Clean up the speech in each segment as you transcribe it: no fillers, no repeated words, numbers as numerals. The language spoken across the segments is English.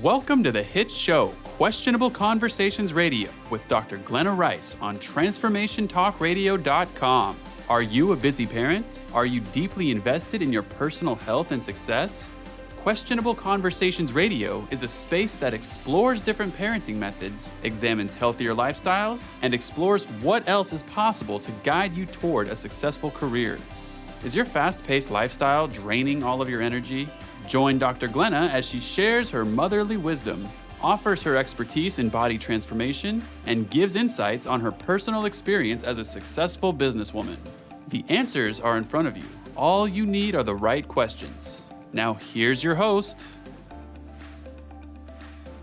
Welcome to the hit show, Questionable Conversations Radio, with Dr. Glenna Rice on TransformationTalkRadio.com. Are you a busy parent? Are you deeply invested in your personal health and success? Questionable Conversations Radio is a space that explores different parenting methods, examines healthier lifestyles, and explores what else is possible to guide you toward a successful career. Is your fast-paced lifestyle draining all of your energy? Join Dr. Glenna as she shares her motherly wisdom, offers her expertise in body transformation, and gives insights on her personal experience as a successful businesswoman. The answers are in front of you. All you need are the right questions. Now here's your host.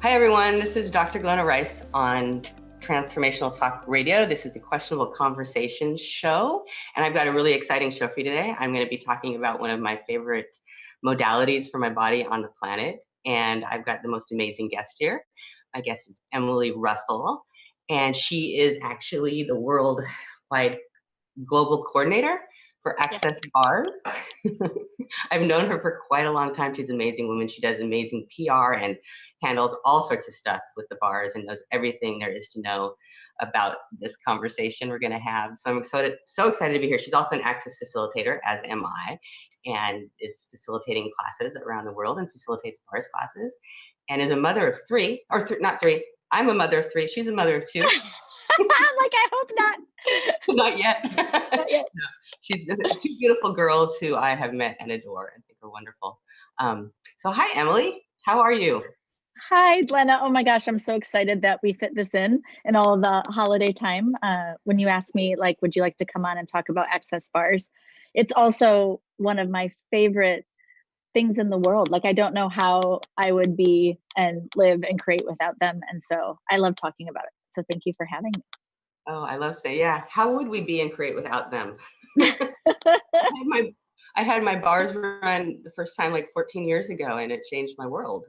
Hi everyone, this is Dr. Glenna Rice on Transformational Talk Radio. This is a Questionable Conversation show, and I've got a really exciting show for you today. I'm going to be talking about one of my favorite modalities for my body on the planet, and I've got the most amazing guest here. My guest is Emily Russell, and she is actually the worldwide global coordinator for Access Bars. I've known her for quite a long time. She's an amazing woman. She does amazing PR and handles all sorts of stuff with the bars and knows everything there is to know about this conversation we're going to have. So I'm so excited to be here. She's also an Access facilitator, as am I, and is facilitating classes around the world and facilitates bars classes, and is a mother of three, or not three. I'm a mother of three. She's a mother of two. I'm like, I hope not. Not yet. Not yet. No. She's two beautiful girls who I have met and adore and think are wonderful. So hi, Emily. How are you? Hi, Glenna. Oh my gosh, I'm so excited that we fit this in all the holiday time. When you asked me, like, would you like to come on and talk about Access Bars? It's also one of my favorite things in the world. Like, I don't know how I would be and live and create without them. And so I love talking about it. So thank you for having me. Oh, I love saying, yeah. How would we be and create without them? I had my bars run the first time like 14 years ago, and it changed my world.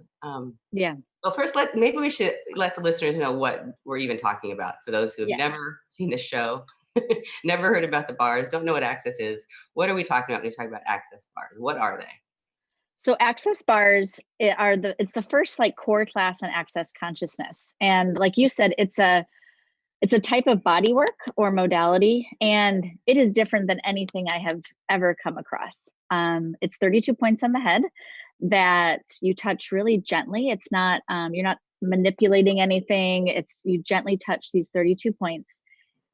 Yeah. Well, first, maybe we should let the listeners know what we're even talking about. For those who have never seen the show, never heard about the bars, don't know what Access is. What are we talking about when we talk about Access Bars? What are they? So Access Bars it's the first like core class on Access consciousness. And like you said, it's a type of body work or modality, and it is different than anything I have ever come across. It's 32 points on the head that you touch really gently. It's not, you're not manipulating anything. You gently touch these 32 points.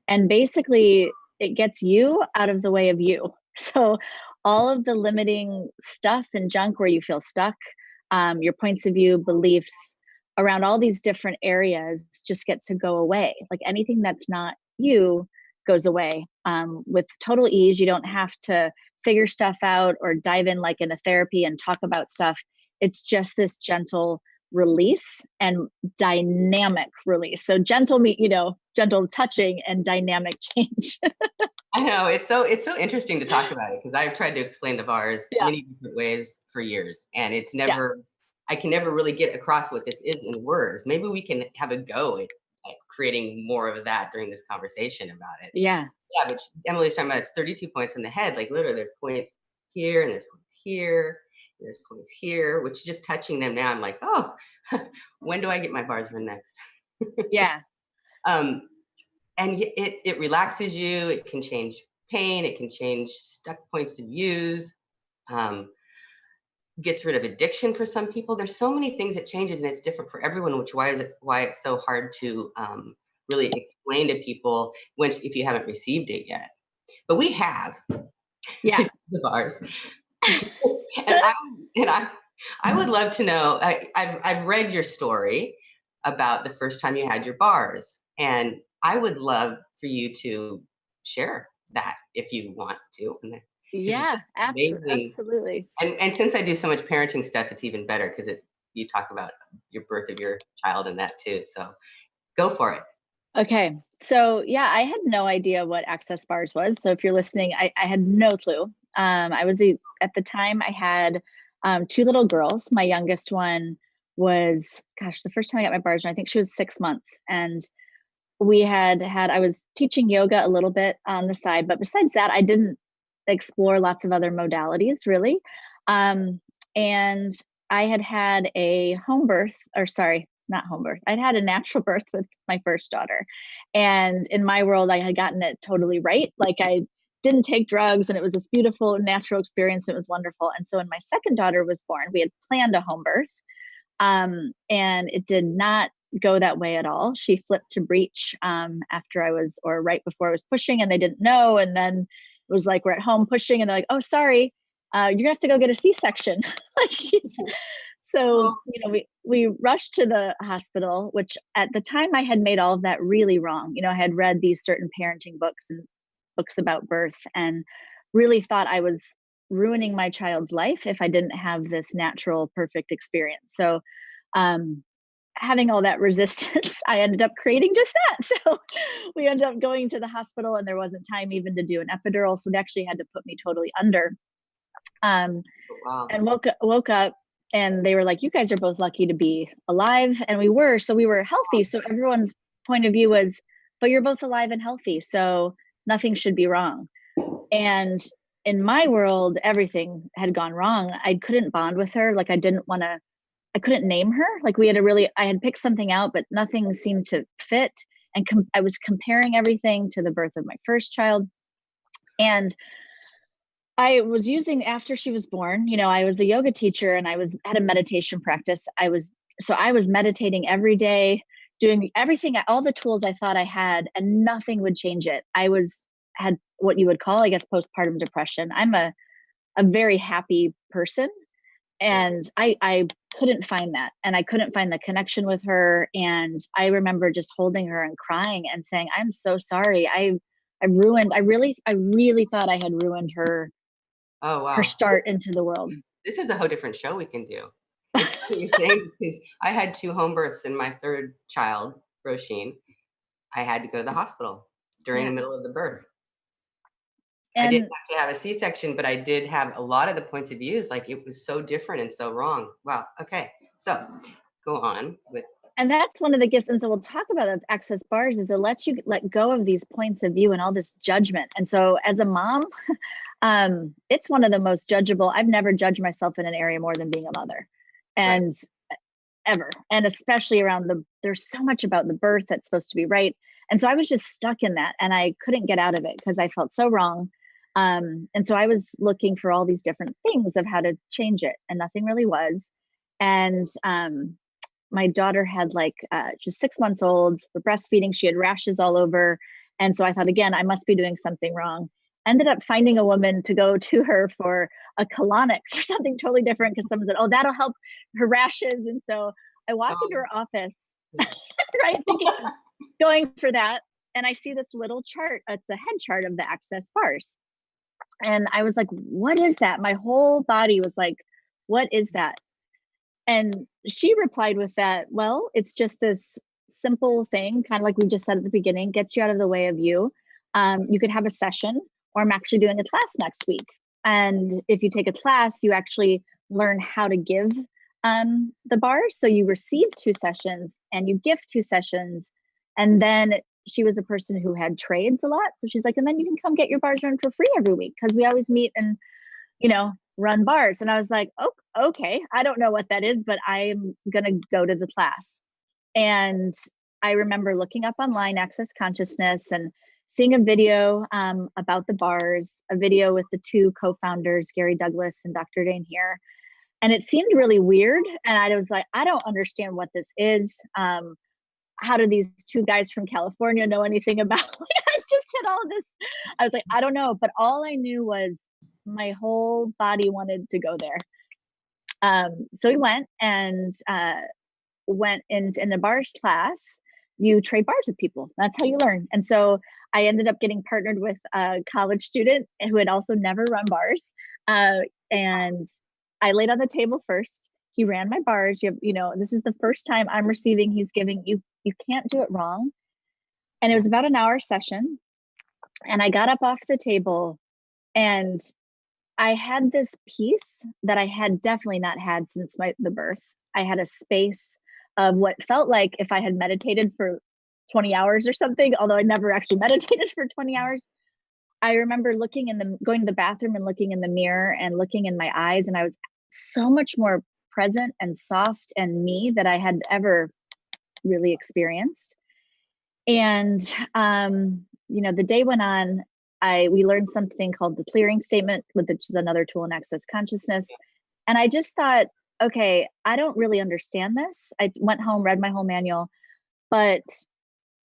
And basically it gets you out of the way of you. So all of the limiting stuff and junk where you feel stuck, your points of view, beliefs, around all these different areas just get to go away. Like anything that's not you goes away with total ease. You don't have to figure stuff out or dive in like in a therapy and talk about stuff. It's just this gentle release and dynamic release. So gentle touching and dynamic change. I know, it's so interesting to talk about it, because I've tried to explain the bars many different ways for years, and it's never I can never really get across what this is in words. Maybe we can have a go at creating more of that during this conversation about it. Yeah, but Emily's talking about it's 32 points in the head. Like literally there's points here and there's points here, and there's points here, which just touching them now, I'm like, oh, when do I get my bars run next? Yeah. And it relaxes you. It can change pain. It can change stuck points of views. Gets rid of addiction for some people. There's so many things it changes, and it's different for everyone, which why it's so hard to really explain to people if you haven't received it yet. But we have. Yeah. The bars. and I would love to know. I've read your story about the first time you had your bars, and I would love for you to share that if you want to. Yeah, absolutely. And since I do so much parenting stuff, it's even better, because you talk about your birth of your child and that too. So go for it. Okay. So yeah, I had no idea what Access Bars was. So if you're listening, I had no clue. At the time I had two little girls. My youngest one was, the first time I got my bars, I think she was 6 months. And I was teaching yoga a little bit on the side, but besides that, I didn't explore lots of other modalities really. And I had a home birth, or sorry, not home birth. I'd had a natural birth with my first daughter. And in my world, I had gotten it totally right. Like I didn't take drugs and it was this beautiful natural experience. It was wonderful. And so when my second daughter was born, we had planned a home birth. And it did not go that way at all. She flipped to breech after I was, or right before I was pushing, and they didn't know. And then it was like, we're at home pushing, and they're like, oh, sorry, you're gonna have to go get a C-section. Like so, we rushed to the hospital, which at the time I had made all of that really wrong. I had read these certain parenting books and books about birth and really thought I was ruining my child's life if I didn't have this natural, perfect experience. So, having all that resistance, I ended up creating just that. So we ended up going to the hospital, and there wasn't time even to do an epidural. So they actually had to put me totally under. Wow. And woke up, and they were like, you guys are both lucky to be alive. And we were. So we were healthy. So everyone's point of view was, but you're both alive and healthy, so nothing should be wrong. And in my world, everything had gone wrong. I couldn't bond with her. Like I couldn't name her. Like I had picked something out, but nothing seemed to fit. And I was comparing everything to the birth of my first child. And I was using, after she was born, I was a yoga teacher, and had a meditation practice. I was meditating every day, doing everything, all the tools I thought I had, and nothing would change it. Had what you would call, I guess, postpartum depression. I'm a very happy person, and I couldn't find that, and I couldn't find the connection with her. And I remember just holding her and crying and saying, I'm so sorry. I really thought I had ruined her. Oh, wow. Her start into the world. This is a whole different show we can do. It's funny you're saying, because I had 2 home births, and my third child, Roisin, I had to go to the hospital during the middle of the birth. I didn't have to have a C-section, but I did have a lot of the points of views. Like it was so different and so wrong. Wow. Okay. So go on with. And that's one of the gifts. And so we'll talk about those access bars, is it lets you let go of these points of view and all this judgment. And so as a mom, it's one of the most judgeable. I've never judged myself in an area more than being a mother, and ever. And especially around there's so much about the birth that's supposed to be right. And so I was just stuck in that, and I couldn't get out of it because I felt so wrong. And so I was looking for all these different things of how to change it, and nothing really was. And my daughter had she's 6 months old, for breastfeeding, she had rashes all over. And so I thought, again, I must be doing something wrong. Ended up finding a woman to go to her for a colonic, for something totally different, because someone said, oh, that'll help her rashes. And so I walked into her office, right, thinking, going for that. And I see this little chart. It's a head chart of the access bars. And I was like, what is that? My whole body was like, what is that? And she replied with that, well, it's just this simple thing, kind of like we just said at the beginning, gets you out of the way of you. You could have a session, or I'm actually doing a class next week. And if you take a class, you actually learn how to give the bars. So you receive 2 sessions and you gift 2 sessions. And then she was a person who had trades a lot. So she's like, and then you can come get your bars run for free every week, because we always meet and, run bars. And I was like, oh, okay, I don't know what that is, but I'm going to go to the class. And I remember looking up online Access Consciousness and seeing a video about the bars, a video with the 2 co-founders, Gary Douglas and Dr. Dane here. And it seemed really weird. And I was like, I don't understand what this is. How do these 2 guys from California know anything about? I just did all of this. I was like, I don't know. But all I knew was my whole body wanted to go there. So we went and went in the bars class. You trade bars with people. That's how you learn. And so I ended up getting partnered with a college student who had also never run bars. And I laid on the table first. He ran my bars. This is the first time I'm receiving. He's giving you can't do it wrong. And it was about an hour session. And I got up off the table, and I had this peace that I had definitely not had since the birth. I had a space of what felt like if I had meditated for 20 hours or something, although I never actually meditated for 20 hours. I remember going to the bathroom and looking in the mirror and looking in my eyes, and I was so much more present and soft and me that I had ever really experienced. And the day went on. We learned something called the clearing statement, which is another tool in access consciousness. And I just thought, okay, I don't really understand this. I went home, read my whole manual, but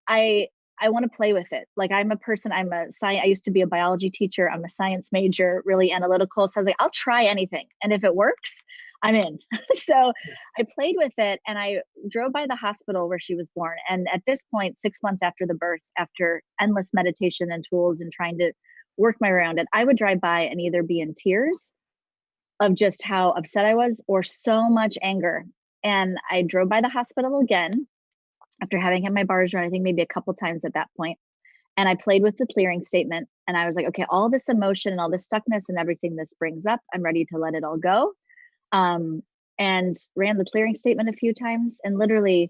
I want to play with it. Like, I'm a person, I used to be a biology teacher. I'm a science major, really analytical. So I was like, I'll try anything. And if it works, I'm in. So I played with it, and I drove by the hospital where she was born. And at this point, 6 months after the birth, after endless meditation and tools and trying to work my way around it, I would drive by and either be in tears of just how upset I was, or so much anger. And I drove by the hospital again after having had my bars run, I think maybe a couple times at that point. And I played with the clearing statement, and I was like, okay, all this emotion and all this stuckness and everything this brings up, I'm ready to let it all go. And ran the clearing statement a few times, and literally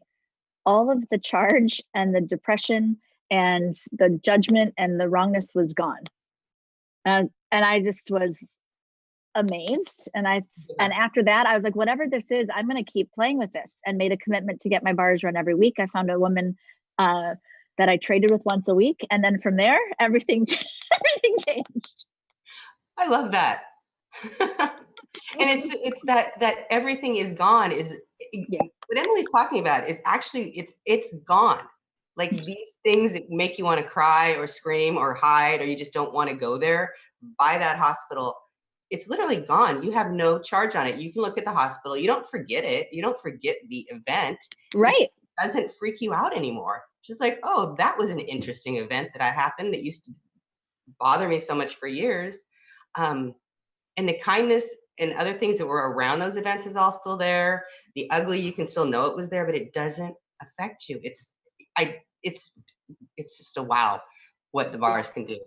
all of the charge and the depression and the judgment and the wrongness was gone. And I just was amazed. And after that, I was like, whatever this is, I'm going to keep playing with this, and made a commitment to get my bars run every week. I found a woman that I traded with once a week. And then from there, everything changed. I love that. And it's that everything is gone what Emily's talking about is actually it's gone. Like, these things that make you want to cry or scream or hide, or you just don't want to go there by that hospital, it's literally gone. You have no charge on it. You can look at the hospital. You don't forget it. You don't forget the event. Right. It doesn't freak you out anymore. Just like, oh, that was an interesting event that happened that used to bother me so much for years. And the kindness and other things that were around those events is all still there. The ugly, you can still know it was there, but it doesn't affect you. It's just a wow what the bars can do.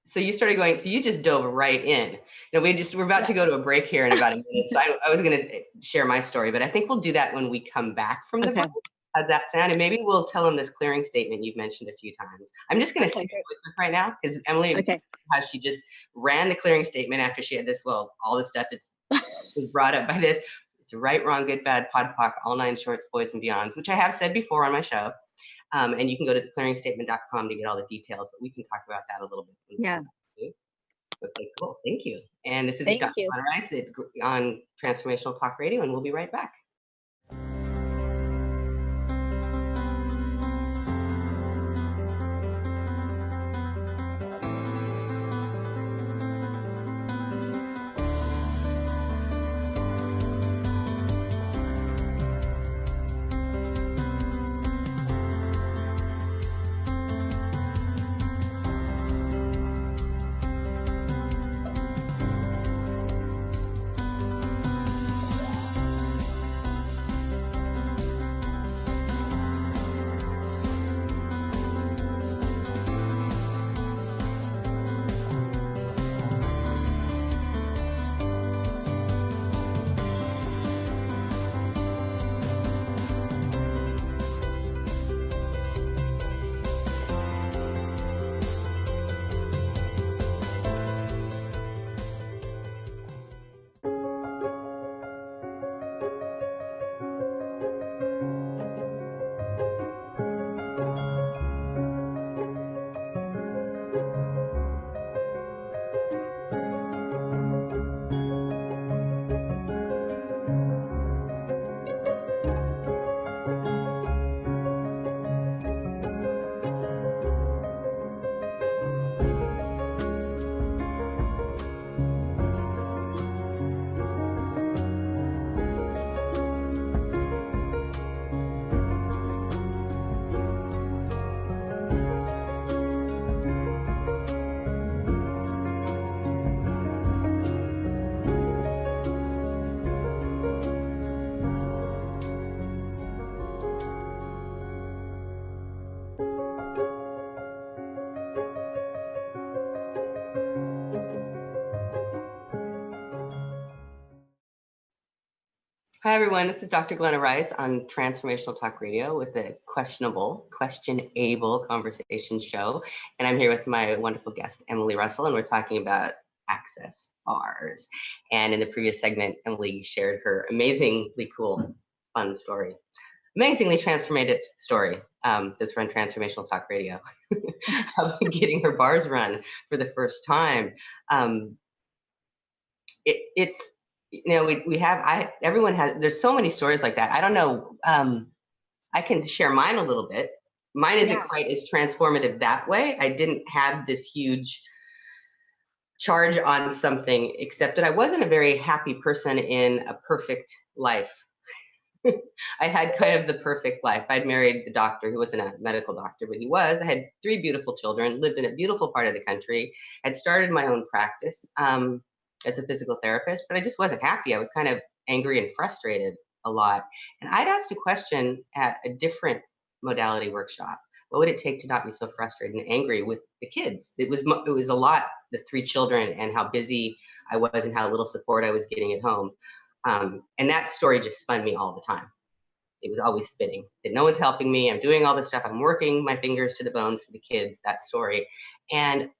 So you started going, so you just dove right in. We're about to go to a break here in about a minute. So I was going to share my story, but I think we'll do that when we come back from the break. How's that sound? And maybe we'll tell them this clearing statement you've mentioned a few times. I'm just going to say it right now, because Emily, how she just ran the clearing statement after she had all the stuff that's was brought up by this. It's right, wrong, good, bad, pod, poc, all 9 shorts, boys and beyonds, which I have said before on my show. And you can go to clearingstatement.com to get all the details, but we can talk about that a little bit. Yeah. Okay, cool. Thank you. And this is Dr. Glenna Rice on Transformational Talk Radio, and we'll be right back. Hi, everyone. This is Dr. Glenna Rice on Transformational Talk Radio with the questionable conversation show. And I'm here with my wonderful guest, Emily Russell, and we're talking about access bars. And in the previous segment, Emily shared her amazingly cool, fun story. Amazingly transformative story that's run Transformational Talk Radio of getting her bars run for the first time. It's, you know, we have, everyone has, there's so many stories like that. I don't know. I can share mine a little bit. Mine isn't quite as transformative that way. I didn't have this huge charge on something, except that I wasn't a very happy person in a perfect life. I had kind of the perfect life. I'd married a doctor who wasn't a medical doctor, but he was. I had 3 beautiful children, lived in a beautiful part of the country, had started my own practice as a physical therapist, but I just wasn't happy. I was kind of angry and frustrated a lot. And I'd asked a question at a different modality workshop. What would it take to not be so frustrated and angry with the kids? It was a lot, the 3 children and how busy I was and how little support I was getting at home. And that story just spun me all the time. It was always spinning that no one's helping me. I'm doing all this stuff. I'm working my fingers to the bones for the kids, that story. And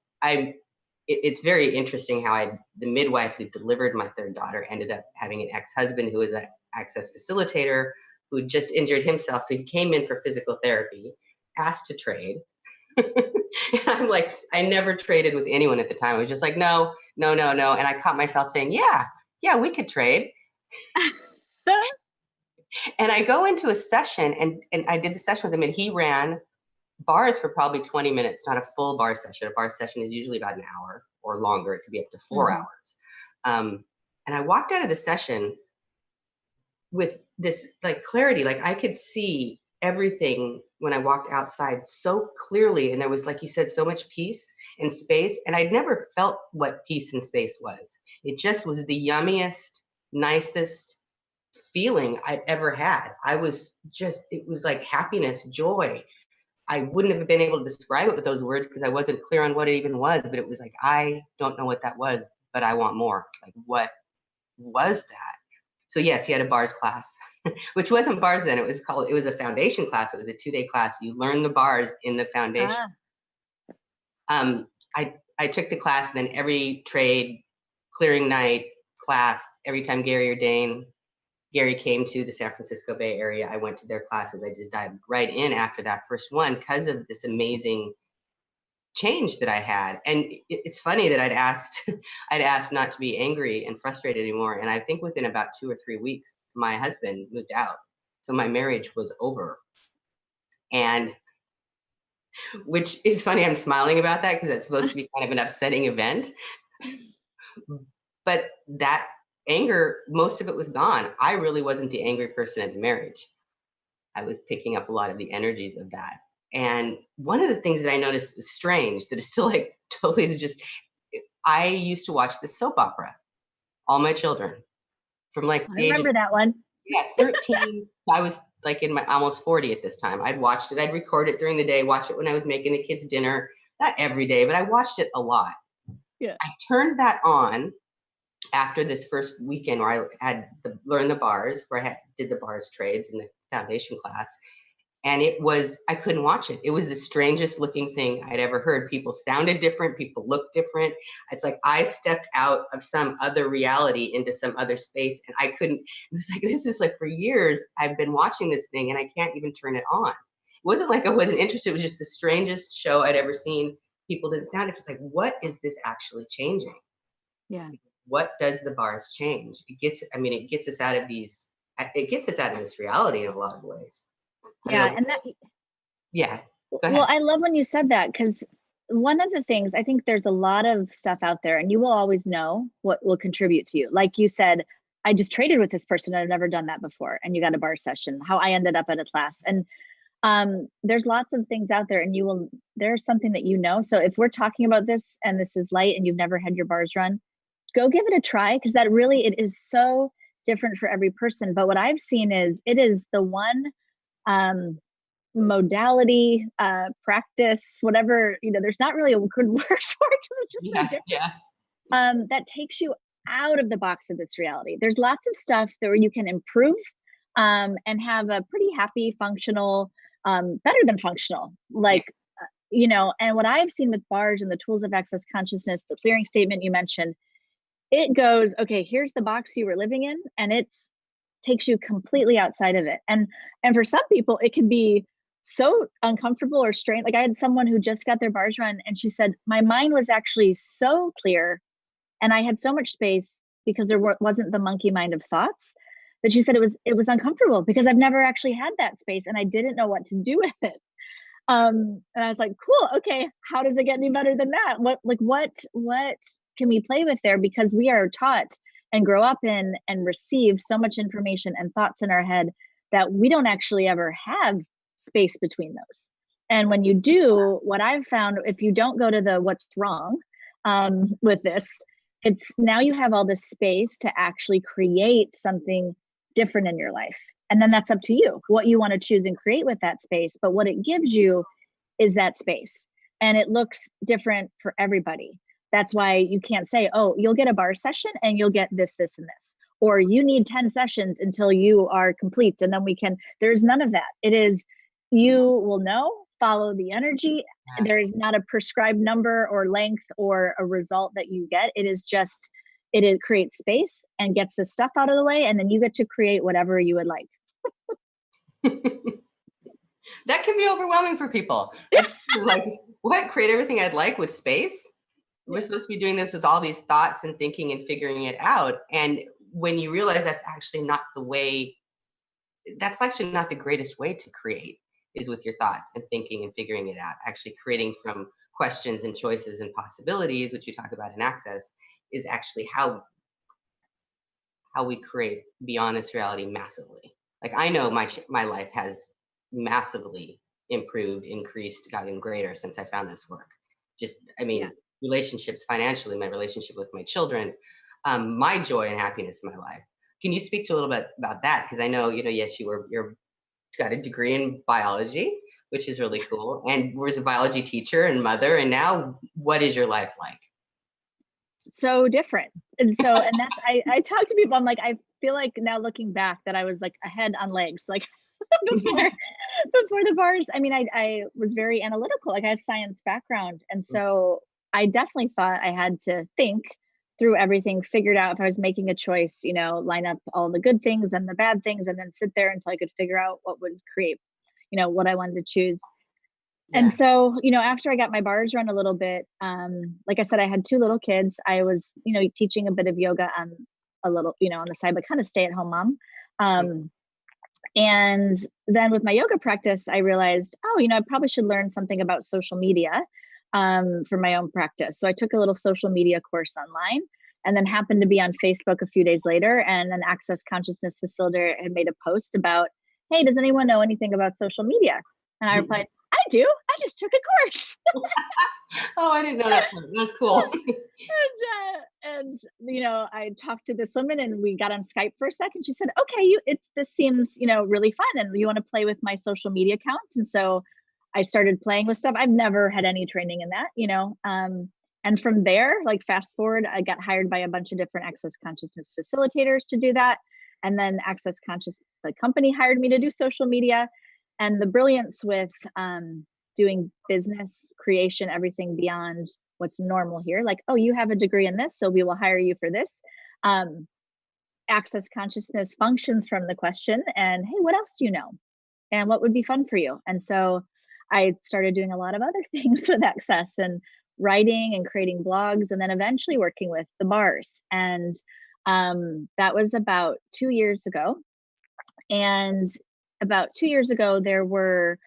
it's very interesting how the midwife who delivered my 3rd daughter ended up having an ex-husband who was an access facilitator who just injured himself. So he came in for physical therapy, asked to trade. And I'm like, I never traded with anyone at the time. I was just like, no. And I caught myself saying, yeah, we could trade. And I go into a session and I did the session with him and he ran bars for probably 20 minutes, not a full bar session. A bar session is usually about an hour or longer. It could be up to 4 hours. And I walked out of the session with this like clarity, like I could see everything when I walked outside so clearly. And there was, like you said, so much peace and space. And I'd never felt what peace and space was. It just was the yummiest, nicest feeling I've ever had. It was like happiness, joy. I wouldn't have been able to describe it with those words because I wasn't clear on what it even was, but it was like, I don't know what that was, but I want more. Like, what was that? So yes, he had a bars class, which wasn't bars then. It was a foundation class. It was a 2-day class. You learn the bars in the foundation. I took the class, and then every trade, clearing night class, every time Gary came to the San Francisco Bay Area, I went to their classes. I just dived right in after that first one because of this amazing change that I had. And it's funny that I'd asked not to be angry and frustrated anymore. And I think within about 2 or 3 weeks, my husband moved out. So my marriage was over. And which is funny, I'm smiling about that because it's supposed to be kind of an upsetting event. But that anger, most of it was gone. I really wasn't the angry person in the marriage. I was picking up a lot of the energies of that. And one of the things that I noticed was strange, that is still like totally is just, I used to watch the soap opera, All My Children, from like I remember that one. Yeah, 13. I was like in my almost 40 at this time. I'd watched it. I'd record it during the day, watch it when I was making the kids dinner. Not every day, but I watched it a lot. Yeah. I turned that on after this first weekend where I had learned the bars, where I did the bars trades in the foundation class. And I couldn't watch it. It was the strangest looking thing I'd ever heard. People sounded different. People looked different. It's like I stepped out of some other reality into some other space. And I couldn't, it was like, this is like for years, I've been watching this thing and I can't even turn it on. It wasn't like I wasn't interested. It was just the strangest show I'd ever seen. People didn't sound, it was like, what is this actually changing? Yeah. What does the bars change? It gets us out of this reality in a lot of ways. Yeah. And that, yeah. Go ahead. well, I love when you said that, because one of the things, I think there's a lot of stuff out there and you will always know what will contribute to you. Like you said, I just traded with this person. I've never done that before. And you got a bar session, how I ended up at a class. And there's lots of things out there and there's something that you know. So if we're talking about this and this is light and you've never had your bars run, go give it a try, because it is so different for every person. But what I've seen is it is the one modality, practice, whatever, there's not really a good word for it because it's just so different. Yeah. That takes you out of the box of this reality. There's lots of stuff where you can improve and have a pretty happy, functional, better than functional, like, and what I've seen with bars and the tools of access consciousness, the clearing statement you mentioned, it goes, okay, here's the box you were living in, and it takes you completely outside of it. And for some people, it can be so uncomfortable or strange. Like I had someone who just got their bars run, and she said, my mind was actually so clear, and I had so much space because there wasn't the monkey mind of thoughts, that she said it was uncomfortable because I've never actually had that space, and I didn't know what to do with it. And I was like, cool, okay, how does it get any better than that? What can we play with there? Because we are taught and grow up in and receive so much information and thoughts in our head that we don't actually ever have space between those. And when you do, what I've found, if you don't go to the what's wrong with this, it's now you have all this space to actually create something different in your life. And then that's up to you, what you want to choose and create with that space. But what it gives you is that space. And it looks different for everybody. That's why you can't say, oh, you'll get a bar session and you'll get this, this, and this. Or you need 10 sessions until you are complete. And then there's none of that. It is, you will know, follow the energy. There's not a prescribed number or length or a result that you get. It is just, it creates space and gets the stuff out of the way. And then you get to create whatever you would like. That can be overwhelming for people. It's like, what? Create everything I'd like with space? We're supposed to be doing this with all these thoughts and thinking and figuring it out. And when you realize that's actually not the greatest way to create, is with your thoughts and thinking and figuring it out. Actually creating from questions and choices and possibilities, which you talk about in Access, is actually how we create beyond this reality massively. Like I know my life has massively improved, increased, gotten greater since I found this work. Relationships, financially, my relationship with my children, my joy and happiness in my life. Can you speak to a little bit about that? Because I know, yes, you're got a degree in biology, which is really cool, and was a biology teacher and mother, and now what is your life like? So different. And that's, I talk to people, I'm like, I feel like now looking back that I was like a head on legs, like before the bars. I mean, I was very analytical, like I have science background. And so I definitely thought I had to think through everything, figured out if I was making a choice, line up all the good things and the bad things, and then sit there until I could figure out what would create, what I wanted to choose. Yeah. And so, after I got my bars run a little bit, like I said, I had 2 little kids. I was, teaching a bit of yoga on a little, on the side, but kind of stay at home mom. And then with my yoga practice, I realized, I probably should learn something about social media for my own practice. So I took a little social media course online, and then happened to be on Facebook a few days later, and an Access Consciousness facilitator had made a post about, hey, does anyone know anything about social media? And I replied, I do. I just took a course. Oh, I didn't know that. That's cool. and I talked to this woman, and we got on Skype for a second. She said, okay, this seems, really fun, and you want to play with my social media accounts. And so I started playing with stuff. I've never had any training in that, and from there, like fast forward, I got hired by a bunch of different Access Consciousness facilitators to do that. And then Access Conscious, the company, hired me to do social media. And the brilliance with doing business creation, everything beyond what's normal here, like, oh, you have a degree in this, so we will hire you for this. Access Consciousness functions from the question, and hey, what else do you know? And what would be fun for you? And so I started doing a lot of other things with Access, and writing and creating blogs, and then eventually working with the bars. And that was about 2 years ago. And about 2 years ago, there were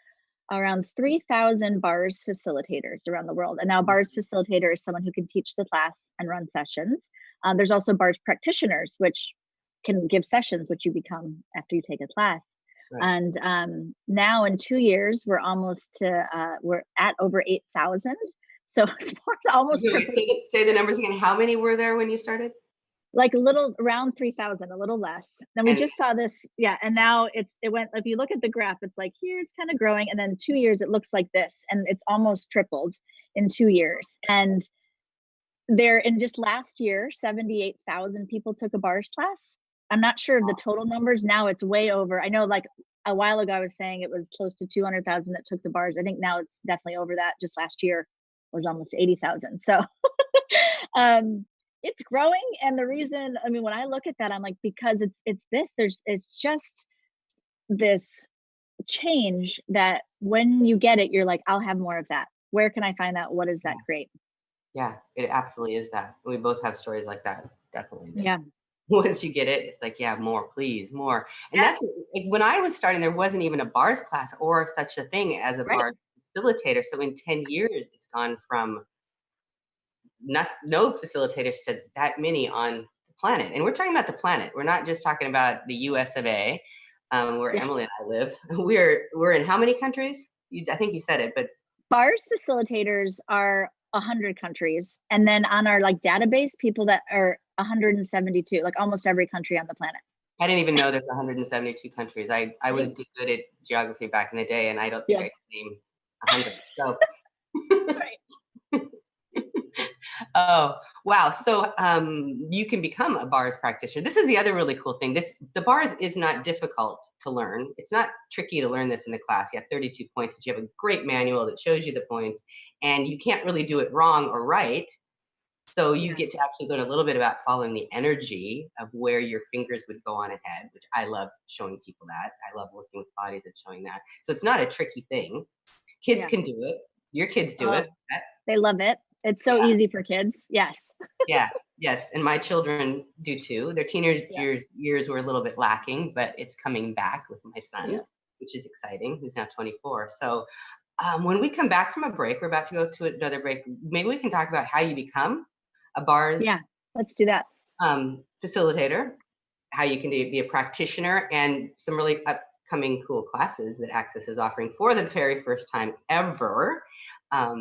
around 3,000 bars facilitators around the world. And now bars facilitator is someone who can teach the class and run sessions. There's also bars practitioners, which can give sessions, which you become after you take a class. Right. And now in 2 years, we're at over 8,000. So it's almost. Say the numbers again. How many were there when you started? Like around 3,000, a little less. Then we just saw this, and now it went. If you look at the graph, it's like here it's kind of growing, and then 2 years it looks like this, and it's almost tripled in 2 years. And there, in just last year, 78,000 people took a bars class. I'm not sure of the total numbers now. It's way over. I know, like a while ago I was saying it was close to 200,000 that took the bars. I think now it's definitely over that. Just last year was almost 80,000. So it's growing. And the reason, I mean, when I look at that, I'm like, because it's just this change that when you get it, you're like, I'll have more of that. Where can I find that? What does that create? Yeah, it absolutely is that. We both have stories like that, definitely. Yeah. Once you get it, it's like, yeah, more, please, more. And Yeah. that's like, when I was starting, there wasn't even a bars class or such a thing as a Right. bars facilitator. So in 10 years, it's gone from no facilitators to that many on the planet. And we're talking about the planet. We're not just talking about the US of A, where Yeah. Emily and I live. We're in how many countries? I think you said it, but Bars facilitators are 100 countries. And then on our like database, people that are 172, like almost every country on the planet. I didn't even know there's 172 countries. I was good at geography back in the day, and I don't think I could name 100. So, Right. oh wow! So you can become a bars practitioner. This is the other really cool thing. The bars is not difficult to learn. It's not tricky to learn this in the class. You have 32 points, but you have a great manual that shows you the points, and you can't really do it wrong or right. So you get to actually learn a little bit about following the energy of where your fingers would go on ahead, which I love showing people that. I love working with bodies and showing that. So it's not a tricky thing. Kids can do it. Your kids do it. They love it. It's so easy for kids. Yes. Yeah. Yes. And my children do too. Their teenage years were a little bit lacking, but it's coming back with my son, which is exciting. He's now 24. So when we come back from a break, we're about to go to another break. Maybe we can talk about how you become a bars let's do that. Facilitator, how you can be a practitioner, and some really upcoming cool classes that Access is offering for the very first time ever, a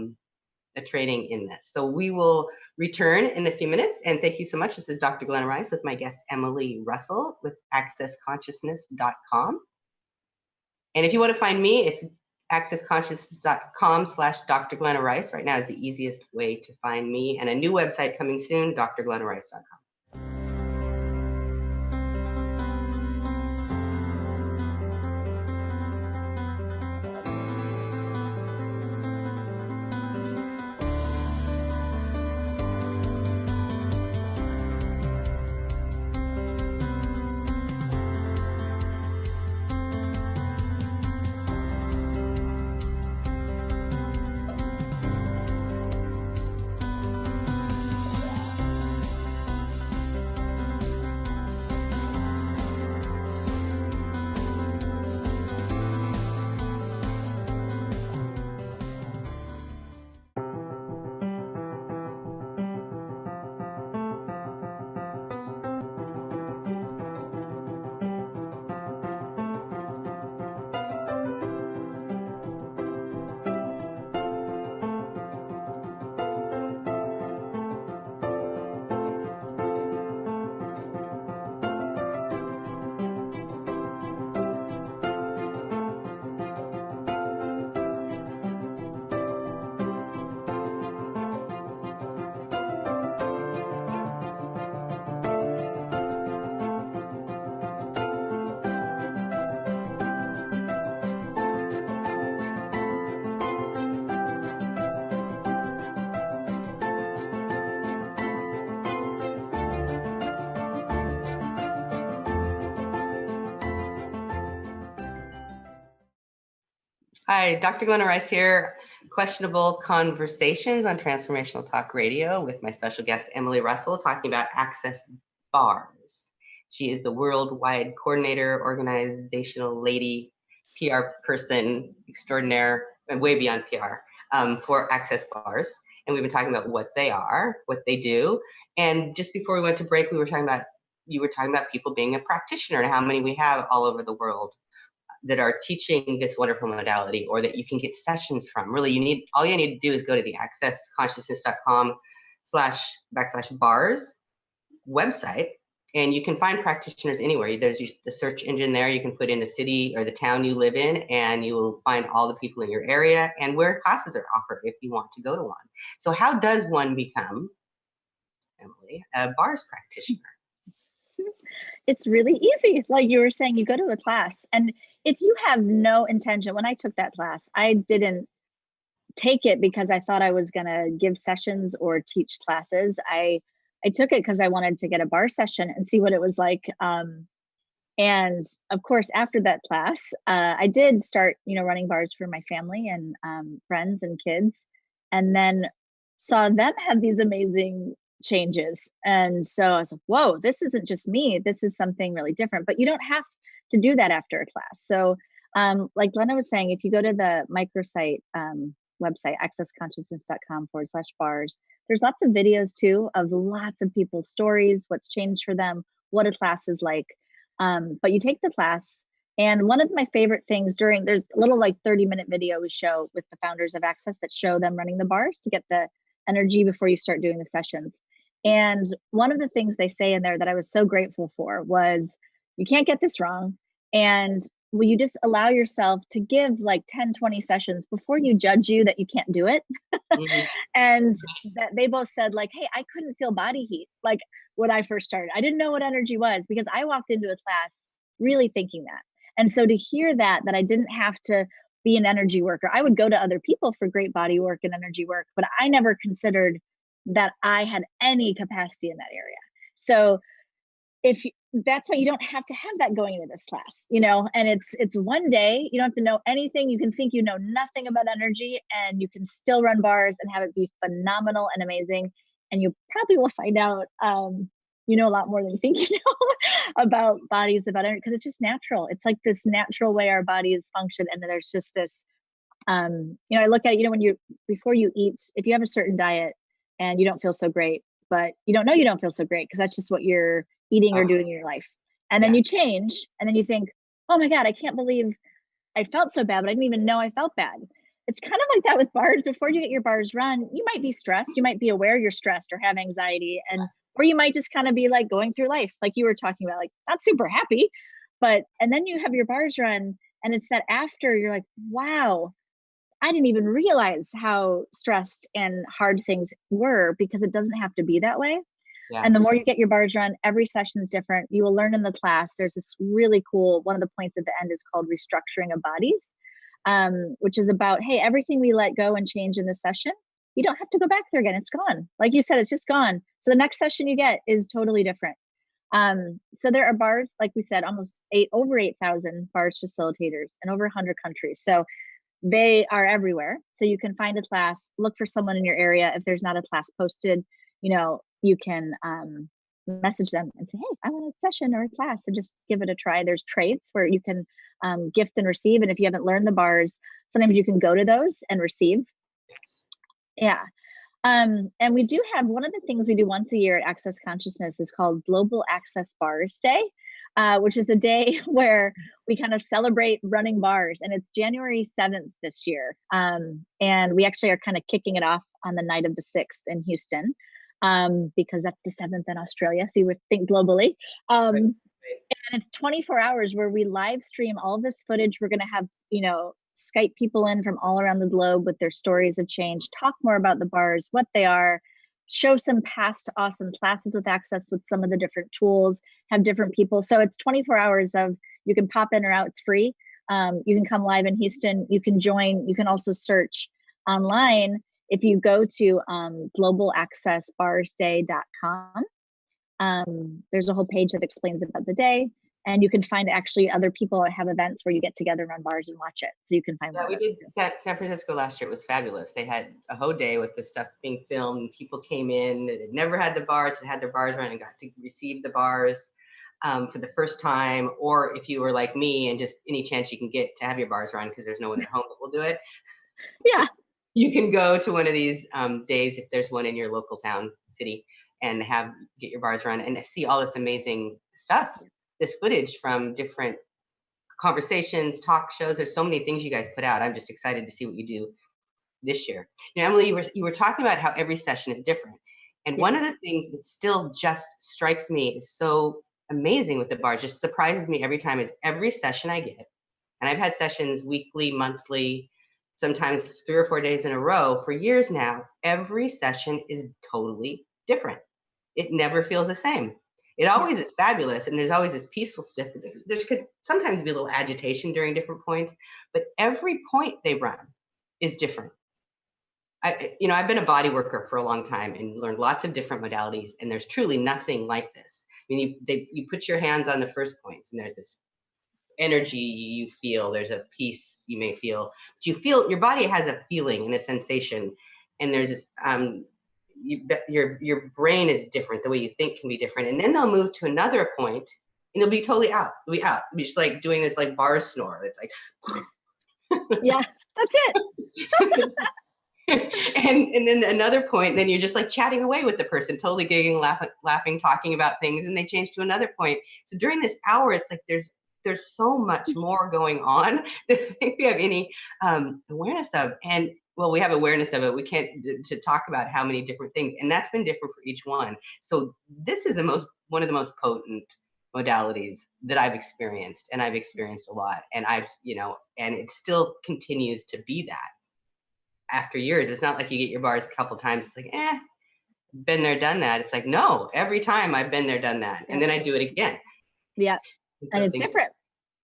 training in this. So we will return in a few minutes, and thank you so much. This is Dr. Glenna Rice with my guest Emily Russell with accessconsciousness.com. And if you want to find me, it's accessconsciousness.com/Dr. Glenna Rice. Right now is the easiest way to find me, and a new website coming soon, drglennarice.com. Hi, Dr. Glenna Rice here. Questionable Conversations on Transformational Talk Radio with my special guest, Emily Russell, talking about Access Bars. She is the worldwide coordinator, organizational lady, PR person extraordinaire, and way beyond PR for Access Bars. And we've been talking about what they are, what they do. And just before we went to break, you were talking about people being a practitioner and how many we have all over the world that are teaching this wonderful modality, or that you can get sessions from. Really, all you need to do is go to the accessconsciousness.com/bars website, and you can find practitioners anywhere. There's the search engine there. You can put in the city or the town you live in, and you will find all the people in your area and where classes are offered if you want to go to one. So how does one become, Emily, a bars practitioner? it's really easy. Like you were saying, you go to a class, and if you have no intention, when I took that class, I didn't take it because I thought I was going to give sessions or teach classes. I took it because I wanted to get a bar session and see what it was like. And of course, after that class, I did start, running bars for my family and friends and kids, and then saw them have these amazing changes. And so I was like, whoa, this isn't just me. This is something really different. But you don't have to do that after a class. So, like Glenna was saying, if you go to the microsite website, accessconsciousness.com/bars, there's lots of videos too of lots of people's stories, what's changed for them, what a class is like. But you take the class, and one of my favorite things there's a little like 30-minute video we show with the founders of Access that show them running the bars to get the energy before you start doing the sessions. And one of the things they say in there that I was so grateful for was, you can't get this wrong. And will you just allow yourself to give like 10, 20 sessions before you judge you that you can't do it? Mm-hmm. And that they both said like, hey, I couldn't feel body heat. Like when I first started, I didn't know what energy was because I walked into a class really thinking that. And so to hear that I didn't have to be an energy worker. I would go to other people for great body work and energy work, but I never considered that I had any capacity in that area. So that's why you don't have to have that going into this class, and it's one day. You don't have to know anything. You can think you know nothing about energy, and you can still run bars and have it be phenomenal and amazing. And you probably will find out, you know a lot more than you think you know about bodies, about energy, because it's just natural. It's like this natural way our bodies function. And then there's just this, I look at it, when before you eat, if you have a certain diet and you don't feel so great, but you don't know you don't feel so great because that's just what you're eating or doing in your life. And then you change, and then you think, oh my God, I can't believe I felt so bad, but I didn't even know I felt bad. It's kind of like that with bars. Before you get your bars run, you might be stressed. You might be aware you're stressed or have anxiety, or you might just kind of be like going through life, like you were talking about, like not super happy, and then you have your bars run, and it's that after you're like, wow, I didn't even realize how stressed and hard things were, because it doesn't have to be that way. Yeah. And the more you get your bars run, every session is different. You will learn in the class. There's this really cool, one of the points at the end is called restructuring of bodies, which is about, hey, everything we let go and change in this session, you don't have to go back there again. It's gone. Like you said, it's just gone. So the next session you get is totally different. So there are bars, like we said, over 8,000 bars facilitators in over 100 countries. So they are everywhere. So you can find a class, look for someone in your area. If there's not a class posted, you can message them and say, hey, I want a session or a class, and just give it a try. There's trades where you can gift and receive. And if you haven't learned the bars, sometimes you can go to those and receive. Yeah. And we do have, one of the things we do once a year at Access Consciousness is called Global Access Bars Day, which is a day where we kind of celebrate running bars. And it's January 7th this year. And we actually are kind of kicking it off on the night of the 6th in Houston, because that's the 7th in Australia. So you would think globally. And it's 24 hours where we live stream all this footage. We're going to have, Skype people in from all around the globe with their stories of change, talk more about the bars, what they are, show some past awesome classes with Access with some of the different tools, have different people. So it's 24 hours of, you can pop in or out, it's free. You can come live in Houston, you can join, you can also search online. If you go to globalaccessbarsday.com, there's a whole page that explains about the day. And you can find actually other people that have events where you get together and run bars and watch it. So you can find. Yeah, we did San Francisco last year. It was fabulous. They had a whole day with the stuff being filmed. People came in that had never had the bars, and had their bars run and got to receive the bars for the first time. Or if you were like me and just any chance you can get to have your bars run because there's no one at home that will do it. Yeah. You can go to one of these days, if there's one in your local town, city, and get your bars run and see all this amazing stuff. This footage from different conversations, talk shows. There's so many things you guys put out. I'm just excited to see what you do this year. Emily, you were talking about how every session is different. And one of the things that still just strikes me is so amazing with the bars, just surprises me every time, is every session I get, and I've had sessions weekly, monthly, sometimes 3 or 4 days in a row for years now, every session is totally different. It never feels the same. It always is fabulous, and there's always this peaceful stuff. There could sometimes be a little agitation during different points, but every point they run is different. I've been a body worker for a long time and learned lots of different modalities, and there's truly nothing like this. I mean, you put your hands on the first points, and there's this energy you feel. There's a peace you may feel. But you feel your body has a feeling and a sensation, and there's this. Your brain is different. The way you think can be different, and then they'll move to another point, and you'll be totally out. You'll be out. You'll be just like doing this like bar snore. It's like. Yeah, that's it. and then another point, and then you're just like chatting away with the person, totally giggling, laughing, talking about things, and they change to another point. So during this hour, it's like there's so much more going on that I think we have any awareness of. And well, we have awareness of it. We can't to talk about how many different things, and that's been different for each one. So this is one of the most potent modalities that I've experienced, and I've experienced a lot, and and it still continues to be that. After years, it's not like you get your bars a couple times. It's like, been there, done that. It's like, no, every time I've been there, done that. And then I do it again. Yeah. And it's different.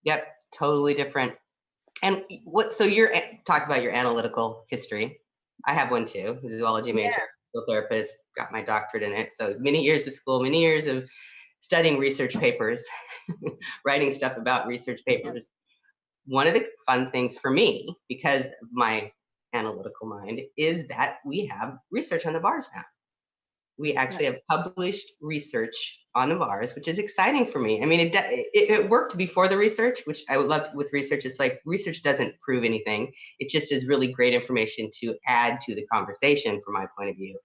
Yep. Totally different. And so you're talk about your analytical history. I have one too, a zoology major, therapist, got my doctorate in it. So many years of school, many years of studying research papers, writing stuff about research papers. One of the fun things for me, because of my analytical mind, is that we have research on the bars now. We actually have published research on the bars, which is exciting for me. I mean, it worked before the research, which I would love with research. It's like research doesn't prove anything. It just is really great information to add to the conversation from my point of view.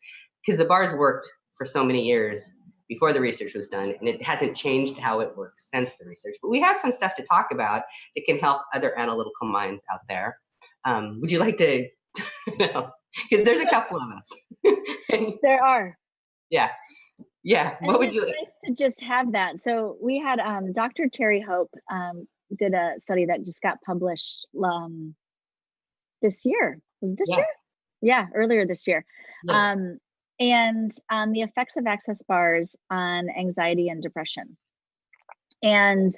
Because the bars worked for so many years before the research was done, and it hasn't changed how it works since the research. But we have some stuff to talk about that can help other analytical minds out there. Would you like to? Because there's a couple of us. There are. Yeah. What would you like? Nice to just have that. So we had Dr. Terry Hope did a study that just got published this year. Was it this year? Yeah, earlier this year. Yes. And on the effects of access bars on anxiety and depression. And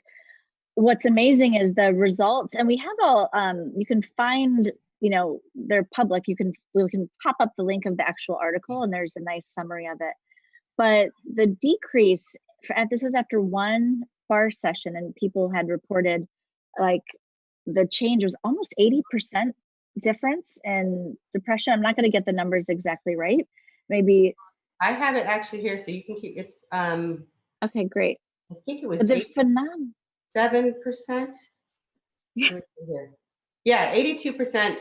what's amazing is the results, and we have all, you can find, they're public. We can pop up the link of the actual article, and there's a nice summary of it. But the decrease, this was after one bar session, and people had reported like the change was almost 80% difference in depression. I'm not going to get the numbers exactly right. Maybe I have it actually here, so you can keep it's okay, great. I think it was phenomenal. 7%. Yeah, 82%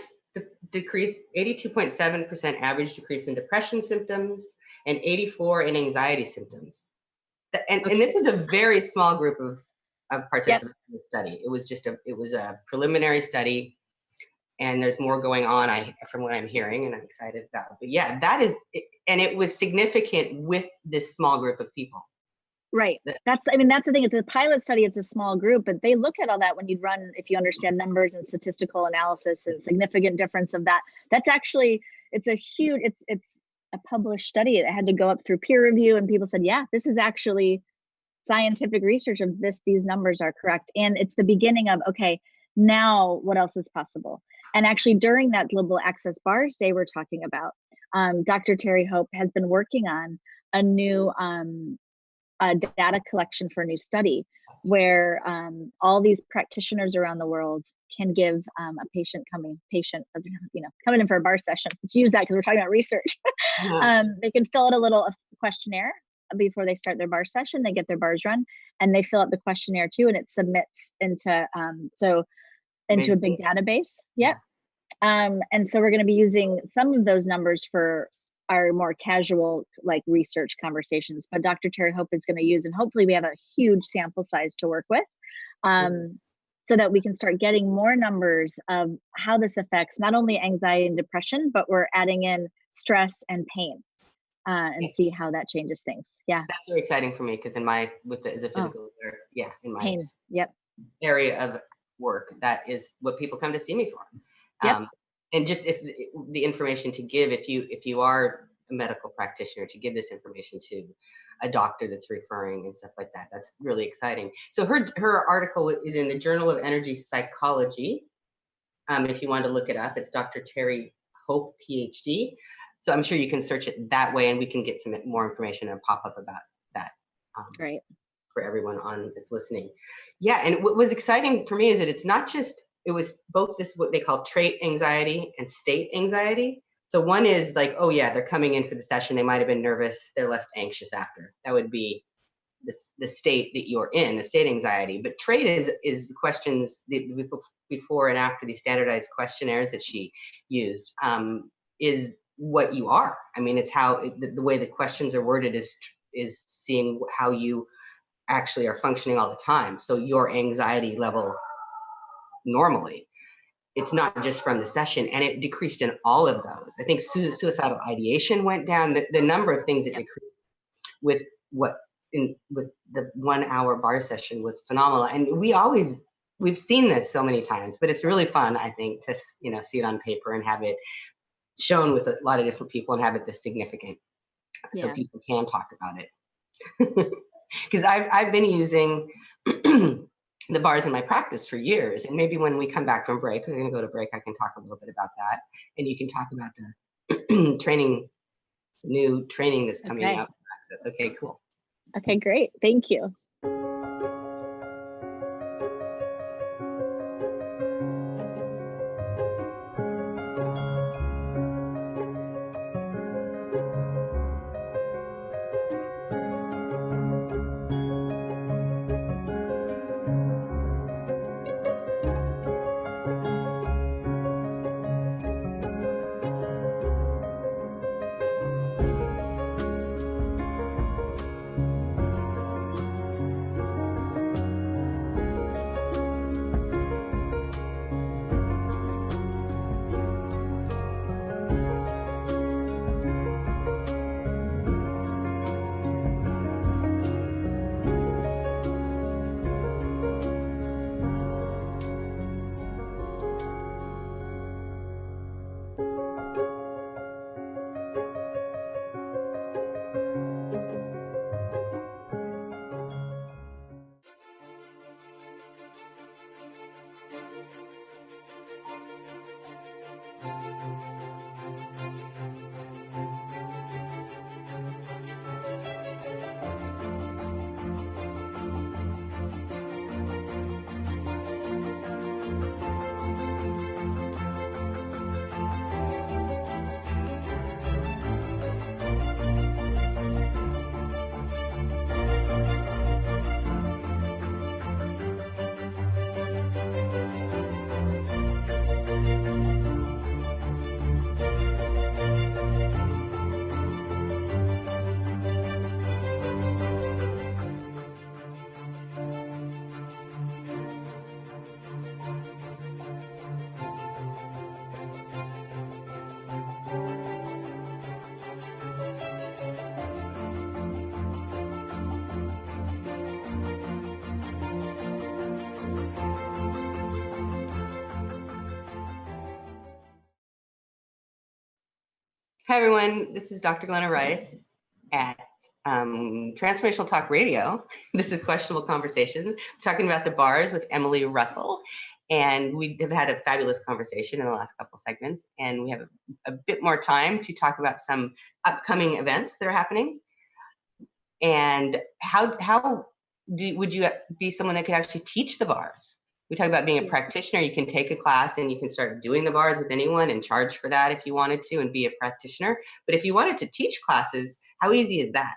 decrease, 82.7% average decrease in depression symptoms, and 84 in anxiety symptoms. And this is a very small group of participants in the study. It was a preliminary study, and there's more going on from what I'm hearing, and I'm excited about it. But yeah, and it was significant with this small group of people. Right. That's the thing. It's a pilot study. It's a small group, but they look at all that when you run, if you understand numbers and statistical analysis and significant difference of that. That's actually, it's a published study. It had to go up through peer review, and people said, yeah, this is actually scientific research of this. These numbers are correct. And it's the beginning of, okay, now what else is possible? And actually during that Global Access Bars Day we're talking about, Dr. Terry Hope has been working on a new data collection for a new study where all these practitioners around the world can give a patient coming in for a bar session. Let's use that because we're talking about research. They can fill out a little questionnaire before they start their bar session. They get their bars run, and they fill out the questionnaire too, and it submits into a big database. Yeah. And so we're going to be using some of those numbers for our more casual research conversations, but Dr. Terry Hope is going to use, and hopefully we have a huge sample size to work with, so that we can start getting more numbers of how this affects not only anxiety and depression, but we're adding in stress and pain, and see how that changes things. Yeah, that's very exciting for me because in my pain. Area of work, that is what people come to see me for. And just if the information to give, if you are a medical practitioner, to give this information to. a doctor that's referring and stuff like that. That's really exciting. So her article is in the Journal of Energy Psychology. If you want to look it up, it's Dr. Terry Hope, PhD. So I'm sure you can search it that way, and we can get some more information and pop up about that. Great. For everyone on that's listening. Yeah, and what was exciting for me is that it's not just, it was both this, what they call trait anxiety and state anxiety. So one is like, oh yeah, they're coming in for the session, they might have been nervous, they're less anxious after. That would be the state that you're in, the state anxiety. But trait is the questions before and after these standardized questionnaires that she used, is what you are. I mean, it's how the way the questions are worded is seeing how you actually are functioning all the time. So your anxiety level normally, it's not just from the session, and it decreased in all of those. I think suicidal ideation went down. The number of things that decreased with the 1 hour bar session was phenomenal. And we've seen this so many times, but it's really fun, I think, to see it on paper and have it shown with a lot of different people and have it this significant, so people can talk about it. Because I've been using the bars in my practice for years, and maybe when we come back from break, we're going to go to break, I can talk a little bit about that, and you can talk about the new training that's coming out. Okay, cool. Okay, great. Thank you. Hi, everyone. This is Dr. Glenna Rice at Transformational Talk Radio. This is Questionable Conversations. We're talking about the bars with Emily Russell. And we have had a fabulous conversation in the last couple segments. And we have a bit more time to talk about some upcoming events that are happening. And how would you be someone that could actually teach the bars? We talk about being a practitioner. You can take a class and you can start doing the bars with anyone and charge for that if you wanted to and be a practitioner. But if you wanted to teach classes, how easy is that?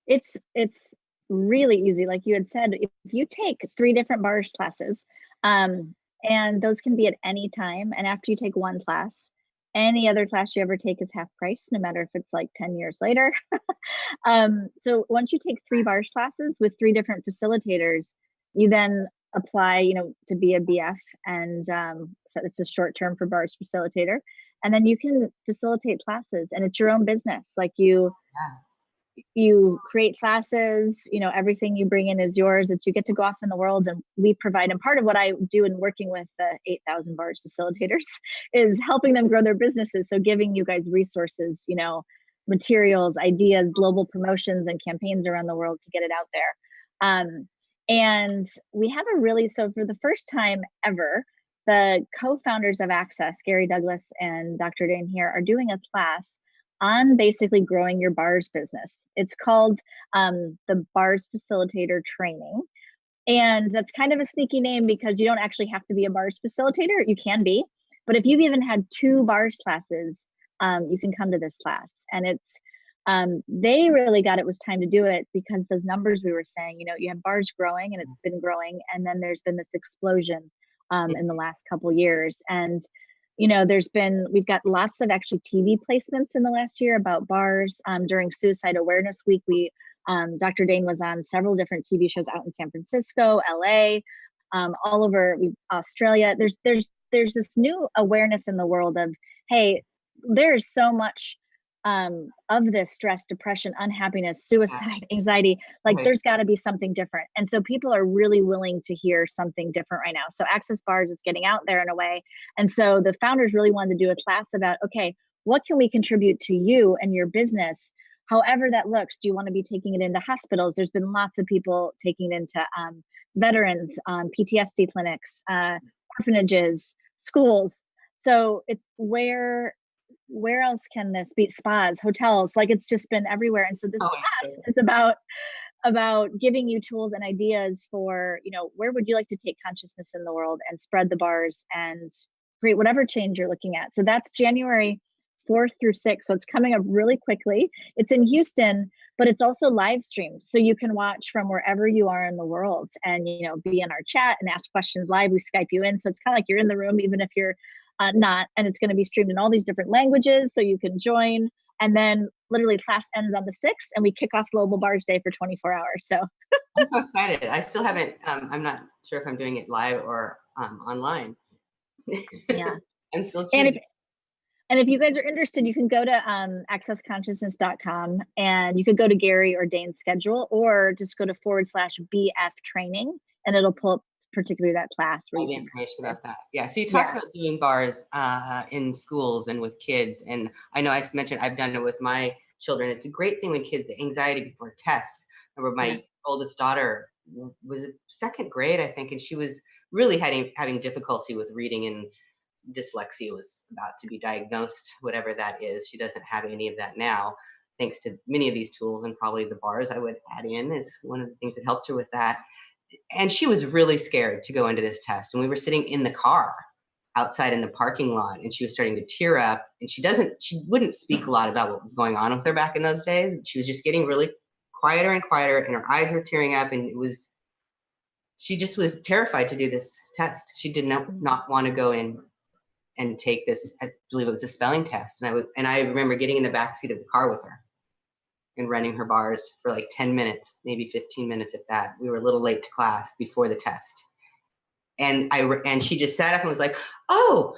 It's really easy. Like you had said, if you take 3 different bars classes, and those can be at any time. And after you take one class, any other class you ever take is half price, no matter if it's like 10 years later. So once you take 3 bars classes with 3 different facilitators, you then apply, to be a BF, and so it's a short term for bars facilitator, and then you can facilitate classes, and it's your own business. Like you create classes, everything you bring in is yours. You get to go off in the world, and we provide. And part of what I do in working with the 8,000 bars facilitators is helping them grow their businesses. So giving you guys resources, materials, ideas, global promotions, and campaigns around the world to get it out there. And we have a really, so for the first time ever, the co-founders of Access, Gary Douglas and Dr. Dane here, are doing a class on basically growing your bars business. It's called the Bars Facilitator Training. And that's kind of a sneaky name because you don't actually have to be a bars facilitator. You can be, but if you've even had 2 bars classes, you can come to this class. And it's, they really got it was time to do it because those numbers we were saying, you have bars growing and it's been growing. And then there's been this explosion in the last couple years. And, we've got lots of actually TV placements in the last year about bars. During Suicide Awareness Week, Dr. Dane was on several different TV shows out in San Francisco, LA, all over Australia. There's this new awareness in the world of, hey, there's so much of this stress, depression, unhappiness, suicide, anxiety, like there's got to be something different. And so people are really willing to hear something different right now. So Access Bars is getting out there in a way. And so the founders really wanted to do a class about, okay, what can we contribute to you and your business? However that looks, do you want to be taking it into hospitals? There's been lots of people taking it into veterans, PTSD clinics, orphanages, schools. So it's where else can this be? Spas, hotels, like it's just been everywhere. And so this class is about giving you tools and ideas for, where would you like to take consciousness in the world and spread the bars and create whatever change you're looking at. So that's January 4th through 6th. So it's coming up really quickly. It's in Houston, but it's also live streamed. So you can watch from wherever you are in the world and, be in our chat and ask questions live. We Skype you in. So it's kind of like you're in the room, even if you're not, and it's going to be streamed in all these different languages. So you can join. And then literally class ends on the 6th and we kick off Global Bars Day for 24 hours. So I'm so excited. I still haven't, I'm not sure if I'm doing it live or online. Yeah. I'm still choosing. And if you guys are interested, you can go to accessconsciousness.com and you could go to Gary or Dane's schedule or just go to /BF training and it'll pull up particularly that class. All the information about that. Yeah. So you talked about doing bars in schools and with kids. And I know I mentioned I've done it with my children. It's a great thing when kids, the anxiety before tests. I remember my oldest daughter was in 2nd grade, I think, and she was really having difficulty with reading, and dyslexia was about to be diagnosed, whatever that is. She doesn't have any of that now, thanks to many of these tools, and probably the bars I would add in is one of the things that helped her with that. And she was really scared to go into this test. And we were sitting in the car outside in the parking lot, and she was starting to tear up. And she wouldn't speak a lot about what was going on with her back in those days. She was just getting really quieter and quieter, and her eyes were tearing up, and she just was terrified to do this test. She did not want to go in and take this, I believe it was a spelling test. And I remember getting in the backseat of the car with her and running her bars for like 10 minutes, maybe 15 minutes at that. We were a little late to class before the test. And she just sat up and was like, oh,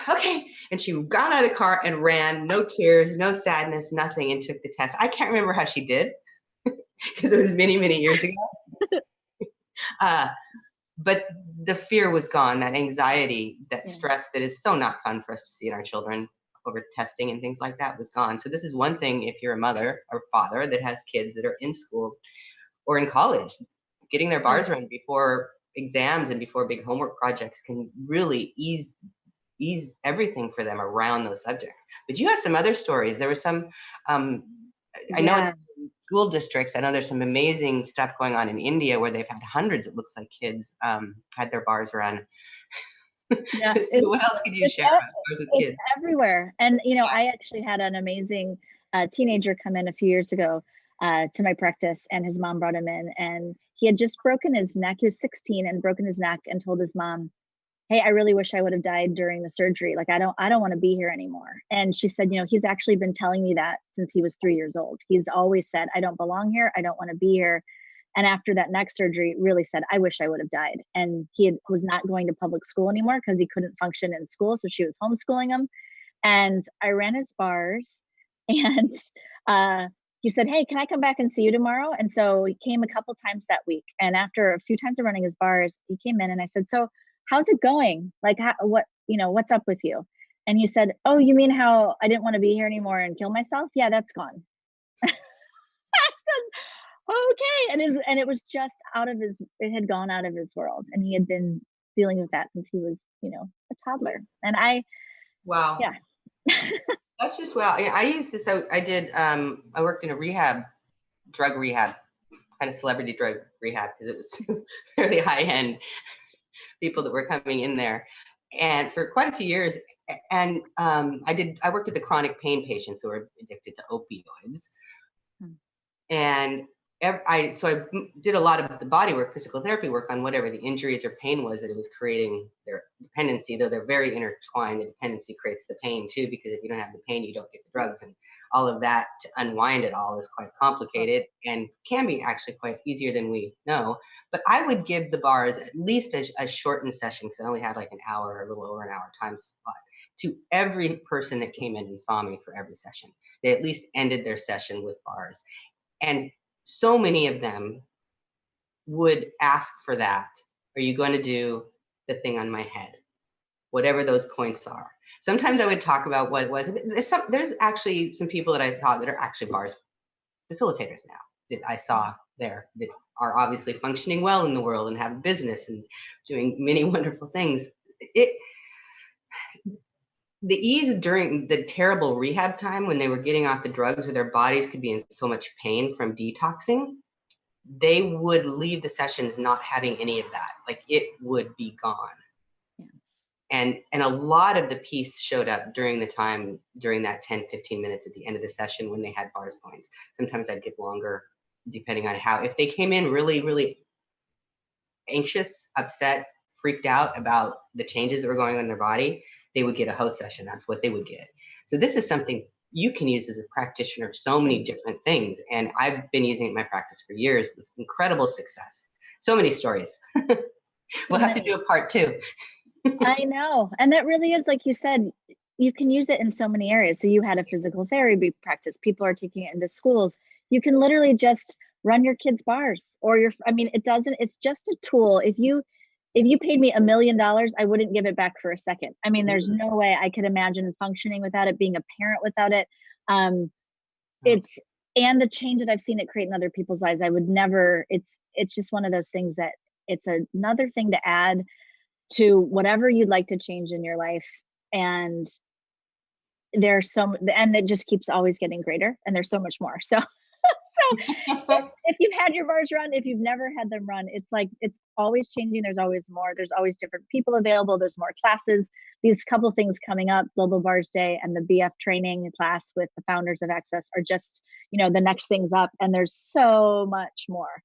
okay. And she got out of the car and ran, no tears, no sadness, nothing, and took the test. I can't remember how she did because it was many, many years ago. But the fear was gone, that anxiety, that stress that is so not fun for us to see in our children over testing and things like that was gone. So this is one thing if you're a mother or father that has kids that are in school or in college, getting their bars run before exams and before big homework projects can really ease everything for them around those subjects. But you have some other stories. There was some, I know it's school districts. I know there's some amazing stuff going on in India where they've had hundreds, it looks like, kids had their bars run. Yeah. So what else could you share about bars with kids? It's everywhere. And, I actually had an amazing teenager come in a few years ago to my practice, and his mom brought him in, and he had just broken his neck. He was 16 and broken his neck and told his mom, hey, I really wish I would have died during the surgery. Like, I don't want to be here anymore. And she said, he's actually been telling me that since he was 3 years old. He's always said, I don't belong here. I don't want to be here. And after that neck surgery, really said, I wish I would have died. And he was not going to public school anymore because he couldn't function in school. So she was homeschooling him. And I ran his bars, and he said, hey, can I come back and see you tomorrow? And so he came a couple times that week. And after a few times of running his bars, he came in and I said, so how's it going? Like, what's up with you? And he said, "Oh, you mean how I didn't want to be here anymore and kill myself? Yeah, that's gone." I said, "Okay." And it was just it had gone out of his world. And he had been dealing with that since he was, a toddler. And Wow. yeah. That's just, wow. Yeah, I used this. I worked in a drug rehab, kind of celebrity drug rehab, because it was fairly high end people that were coming in there. And for quite a few years, and I worked with the chronic pain patients who were addicted to opioids. Hmm. And I did a lot of the body work, physical therapy work on whatever the injuries or pain was that it was creating their dependency, though they're very intertwined. The dependency creates the pain too, because if you don't have the pain, you don't get the drugs, and all of that to unwind it all is quite complicated and can be actually quite easier than we know. But I would give the bars at least a shortened session, because I only had like an hour or a little over an hour time slot, to every person that came in and saw me for every session. They at least ended their session with bars. And so many of them would ask for that. Are you going to do the thing on my head? Whatever those points are. Sometimes I would talk about what it was. There's actually some people that I thought that are actually bars facilitators now that I saw there that are obviously functioning well in the world and have a business and doing many wonderful things. The ease during the terrible rehab time when they were getting off the drugs, or their bodies could be in so much pain from detoxing, they would leave the sessions not having any of that. Like, it would be gone. Yeah. And a lot of the peace showed up during that 10, 15 minutes at the end of the session when they had bars points. Sometimes I'd get longer, depending on if they came in really, really anxious, upset, freaked out about the changes that were going on in their body, they would get a host session. That's what they would get. So this is something you can use as a practitioner of so many different things. And I've been using it in my practice for years with incredible success. So many stories. We'll have to do a part 2. I know. And that really is, like you said, you can use it in so many areas. So you had a physical therapy practice. People are taking it into schools. You can literally just run your kids' bars, or it's just a tool. If you paid me $1 million, I wouldn't give it back for a second. I mean, there's no way I could imagine functioning without it, being a parent without it. And the change that I've seen it create in other people's lives, I would never, it's just one of those things that it's another thing to add to whatever you'd like to change in your life. And and it just keeps always getting greater, and there's so much more. So if you've had your bars run, if you've never had them run, it's always changing. There's always more. There's always different people available. There's more classes. These couple things coming up, Global Bars Day and the BF training class with the founders of Access, are just, the next things up. And there's so much more.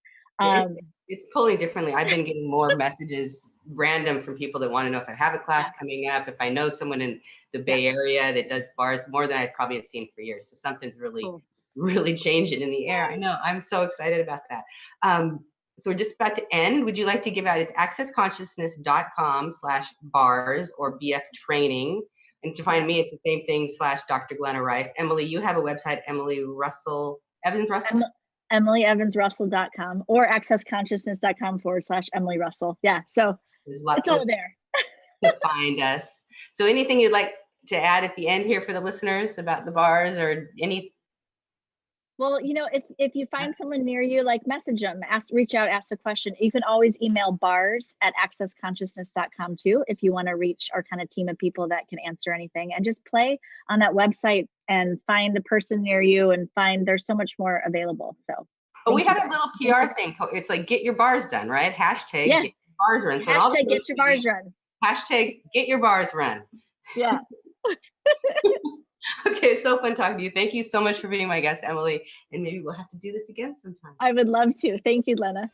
It's pulling differently. I've been getting more messages random from people that want to know if I have a class coming up, if I know someone in the Bay Area that does bars, more than I probably have seen for years. So something's really changing in the air. I know. I'm so excited about that. So we're just about to end. Would you like to give out? It's accessconsciousness.com/bars or BF training. And to find me, it's the same thing /Dr. Glenna Rice. Emily, you have a website, Evans Russell? EmilyEvansRussell.com or accessconsciousness.com/Emily Russell. Yeah. So it's all there to find us. So anything you'd like to add at the end here for the listeners about the bars, or any? Well, if you find someone near you, message them, reach out, ask a question. You can always email bars@accessconsciousness.com too, if you want to reach our kind of team of people that can answer anything, and just play on that website and find the person near you, and there's so much more available. So we have a little PR thing. It's like, get your bars done, right? Hashtag get your bars run. So hashtag get your bars run. Hashtag get your bars run. Yeah. Okay, so fun talking to you. Thank you so much for being my guest, Emily. And maybe we'll have to do this again sometime. I would love to. Thank you, Glenna.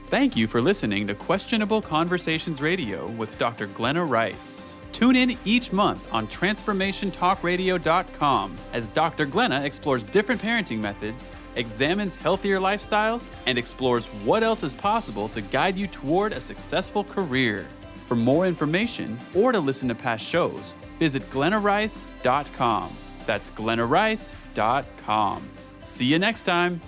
Thank you for listening to Questionable Conversations Radio with Dr. Glenna Rice. Tune in each month on TransformationTalkRadio.com as Dr. Glenna explores different parenting methods, examines healthier lifestyles, and explores what else is possible to guide you toward a successful career. For more information or to listen to past shows, visit GlennaRice.com. That's GlennaRice.com. See you next time.